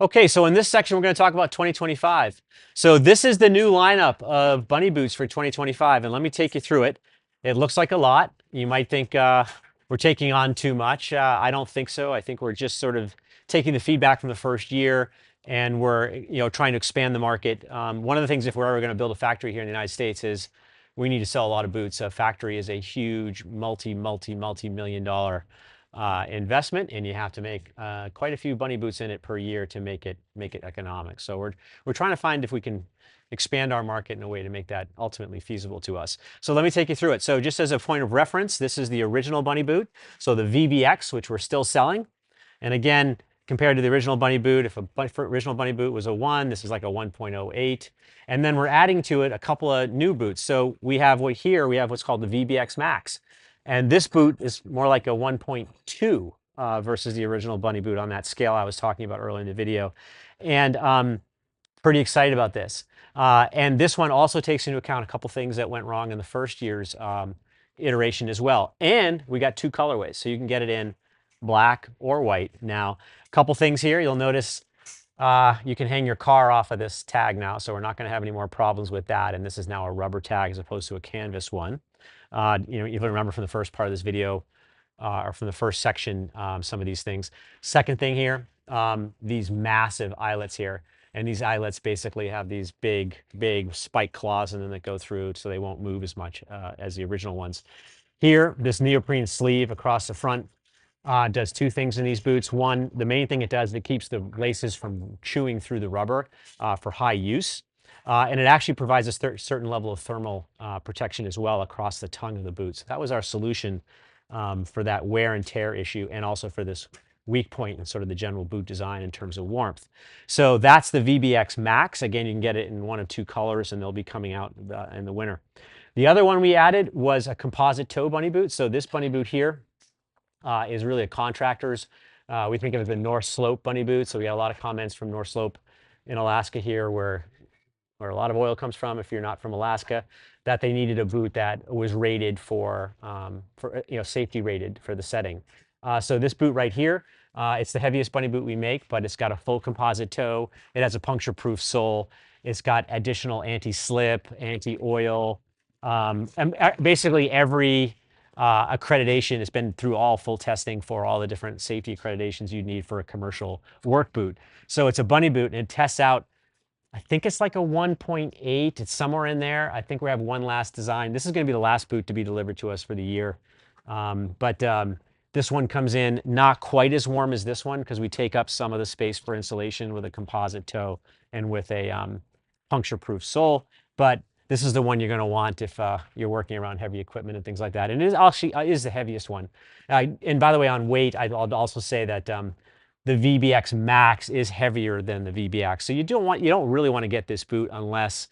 Okay, so in this section, we're going to talk about 2025. So this is the new lineup of bunny boots for 2025, and let me take you through it. It looks like a lot. You might think we're taking on too much. I don't think so. I think we're just sort of taking the feedback from the first year, and we're trying to expand the market. One of the things, if we're ever going to build a factory here in the United States, is we need to sell a lot of boots. A factory is a huge multi-million dollar investment, and you have to make quite a few bunny boots in it per year to make it economic. So we're trying to find if we can expand our market in a way to make that ultimately feasible to us. So let me take you through it. So just as a point of reference, this is the original bunny boot. So the VBX, which we're still selling. And again, compared to the original bunny boot, if original bunny boot was a 1, this is like a 1.08. And then we're adding to it a couple of new boots. So we have what's called the VBX Max. And this boot is more like a 1.2 versus the original bunny boot on that scale I was talking about earlier in the video. And pretty excited about this. And this one also takes into account a couple things that went wrong in the first year's iteration as well. And we got 2 colorways, so you can get it in black or white. Now, a couple things here. You'll notice you can hang your car off of this tag now, so we're not going to have any more problems with that. And this is now a rubber tag as opposed to a canvas one. You remember from the first part of this video, or from the first section, some of these things. Second thing here, these massive eyelets here. And these eyelets basically have these big spike claws in them that go through, so they won't move as much as the original ones. Here, this neoprene sleeve across the front does 2 things in these boots. One, the main thing it does, it keeps the laces from chewing through the rubber for high use. And it actually provides a certain level of thermal protection as well across the tongue of the boot. So that was our solution for that wear and tear issue, and also for this weak point in sort of the general boot design in terms of warmth. So that's the VBX Max. Again, you can get it in 1 of 2 colors, and they'll be coming out in the winter. The other one we added was a composite toe bunny boot. So this bunny boot here is really a contractor's. We think of it as the North Slope bunny boot. So we got a lot of comments from North Slope in Alaska here, where a lot of oil comes from, if you're not from Alaska, that they needed a boot that was rated for safety rated for the setting. So this boot right here, it's the heaviest bunny boot we make, but it's got a full composite toe. It has a puncture-proof sole. It's got additional anti-slip, anti-oil, and basically every accreditation. It's been through all full testing for all the different safety accreditations you need for a commercial work boot. So it's a bunny boot, and it tests out, I think it's like a 1.8. It's somewhere in there. I think we have one last design. This is going to be the last boot to be delivered to us for the year. This one comes in not quite as warm as this one, because we take up some of the space for insulation with a composite toe and with a puncture-proof sole. But this is the one you're going to want if you're working around heavy equipment and things like that. And it actually is the heaviest one. And by the way, on weight, I'll also say that the VBX Max is heavier than the VBX. So you don't really want to get this boot unless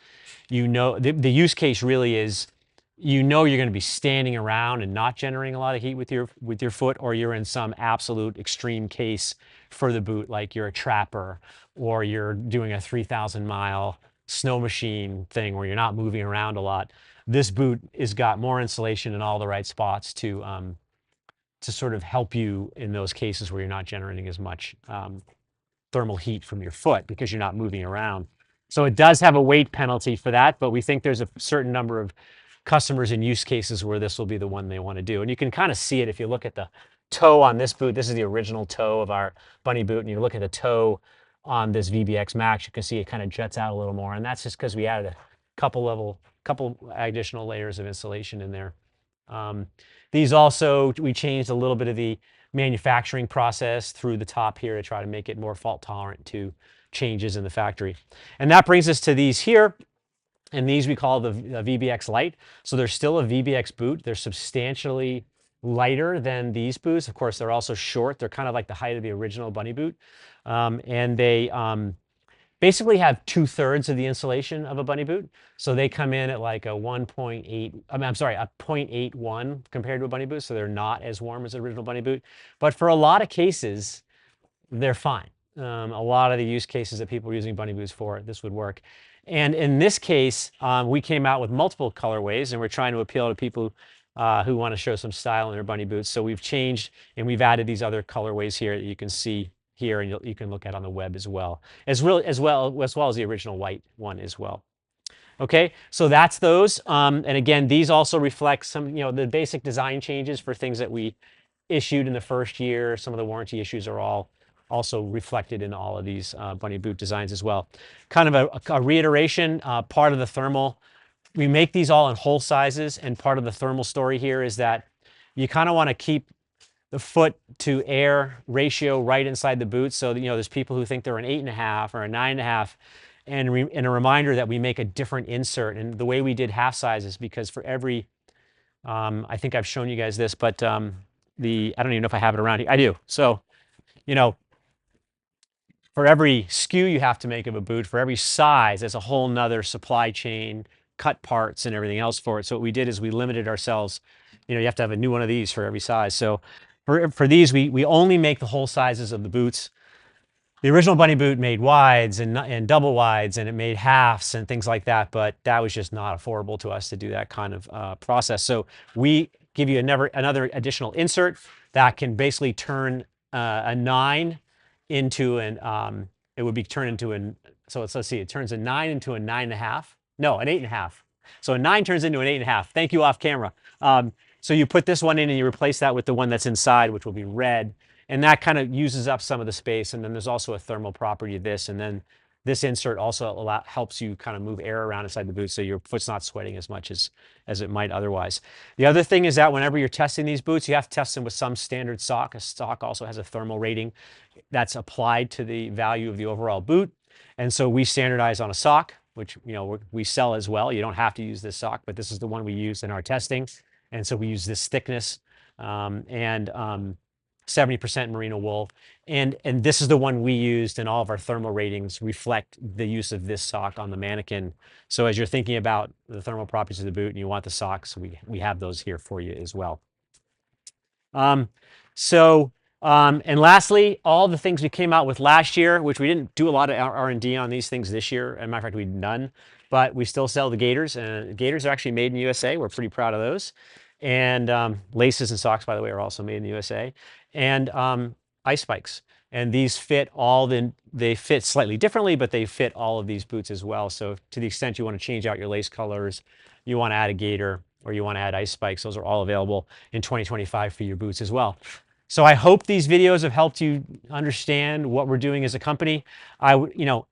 you know the use case really is, you're going to be standing around and not generating a lot of heat with your foot, or you're in some absolute extreme case for the boot, like you're a trapper or you're doing a 3,000-mile snow machine thing where you're not moving around a lot. This boot has got more insulation in all the right spots to sort of help you in those cases where you're not generating as much thermal heat from your foot because you're not moving around. So it does have a weight penalty for that, but we think there's a certain number of customers and use cases where this will be the one they want to do. And you can kind of see it if you look at the toe on this boot. This is the original toe of our bunny boot, and you look at the toe on this VBX Max, you can see it kind of juts out a little more, and that's just because we added a couple additional layers of insulation in there. These also, we changed a little bit of the manufacturing process through the top here to try to make it more fault tolerant to changes in the factory. And that brings us to these here. And these we call the VBX Light. So they're still a VBX boot. They're substantially lighter than these boots. Of course, they're also short. They're kind of like the height of the original bunny boot. And they basically have 2/3 of the insulation of a bunny boot. So they come in at like a 1.8, I'm sorry, a 0.81 compared to a bunny boot. So they're not as warm as the original bunny boot. But for a lot of cases, they're fine. A lot of the use cases that people are using bunny boots for, this would work. And in this case, we came out with multiple colorways, and we're trying to appeal to people who want to show some style in their bunny boots. So we've changed and we've added these other colorways here that you can see here, and you can look at on the web as well as the original white one as well. Okay, so that's those. And again, these also reflect some, the basic design changes for things that we issued in the first year. Some of the warranty issues are all also reflected in all of these bunny boot designs as well. Kind of a reiteration, part of the thermal, we make these all in whole sizes, and part of the thermal story here is that you kind of want to keep the foot to air ratio right inside the boot. So there's people who think they're an 8.5 or a 9.5, and a reminder that we make a different insert. And the way we did half sizes, because for every, I think I've shown you guys this, but I don't even know if I have it around here. I do. So, for every SKU you have to make of a boot, for every size, there's a whole nother supply chain, cut parts and everything else for it. So what we did is we limited ourselves. You have to have a new one of these for every size. So for these, we only make the whole sizes of the boots. The original bunny boot made wides and double wides, and it made halves and things like that, but that was just not affordable to us to do that kind of process. So we give you another additional insert that can basically turn a 9 into an, it would be turned into an, so let's see, it turns a 9 into a 9.5. No, an 8.5. So a 9 turns into an 8.5. Thank you, off camera. So you put this one in and you replace that with the one that's inside, which will be red. And that kind of uses up some of the space. And then there's also a thermal property of this. And then this insert also helps you kind of move air around inside the boot, so your foot's not sweating as much as it might otherwise. The other thing is that whenever you're testing these boots, you have to test them with some standard sock. A sock also has a thermal rating that's applied to the value of the overall boot. And so we standardize on a sock, which we sell as well. You don't have to use this sock, but this is the one we use in our testing. And so we use this thickness and 70% merino wool. And this is the one we used, and all of our thermal ratings reflect the use of this sock on the mannequin. So as you're thinking about the thermal properties of the boot and you want the socks, we have those here for you as well. And lastly, all the things we came out with last year, which we didn't do a lot of R&D on these things this year. As a matter of fact, we did none, but we still sell the gaiters, and gaiters are actually made in the USA. We're pretty proud of those. And laces and socks, by the way, are also made in the USA. And ice spikes. And these fit they fit slightly differently, but they fit all of these boots as well. So to the extent you want to change out your lace colors, you want to add a gaiter, or you want to add ice spikes, those are all available in 2025 for your boots as well. So I hope these videos have helped you understand what we're doing as a company. Bunny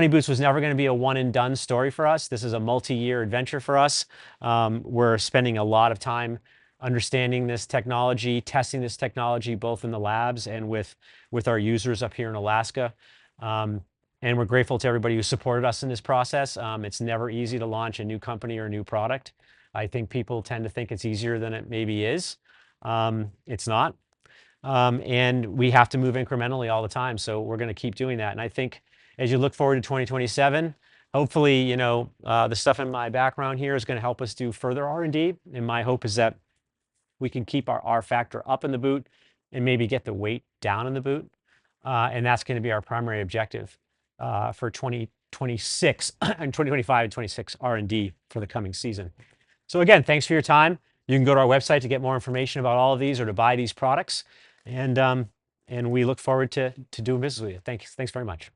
Boots was never going to be a one and done story for us. This is a multi-year adventure for us. We're spending a lot of time understanding this technology, testing this technology, both in the labs and with our users up here in Alaska. And we're grateful to everybody who supported us in this process. It's never easy to launch a new company or a new product. I think people tend to think it's easier than it maybe is. It's not. And we have to move incrementally all the time. So we're going to keep doing that. And I think as you look forward to 2027, hopefully, the stuff in my background here is going to help us do further R&D. And my hope is that we can keep our R factor up in the boot and maybe get the weight down in the boot. And that's going to be our primary objective for 2026 and 2025 and 26 R&D for the coming season. So again, thanks for your time. You can go to our website to get more information about all of these or to buy these products. And we look forward to doing business with you. Thanks very much.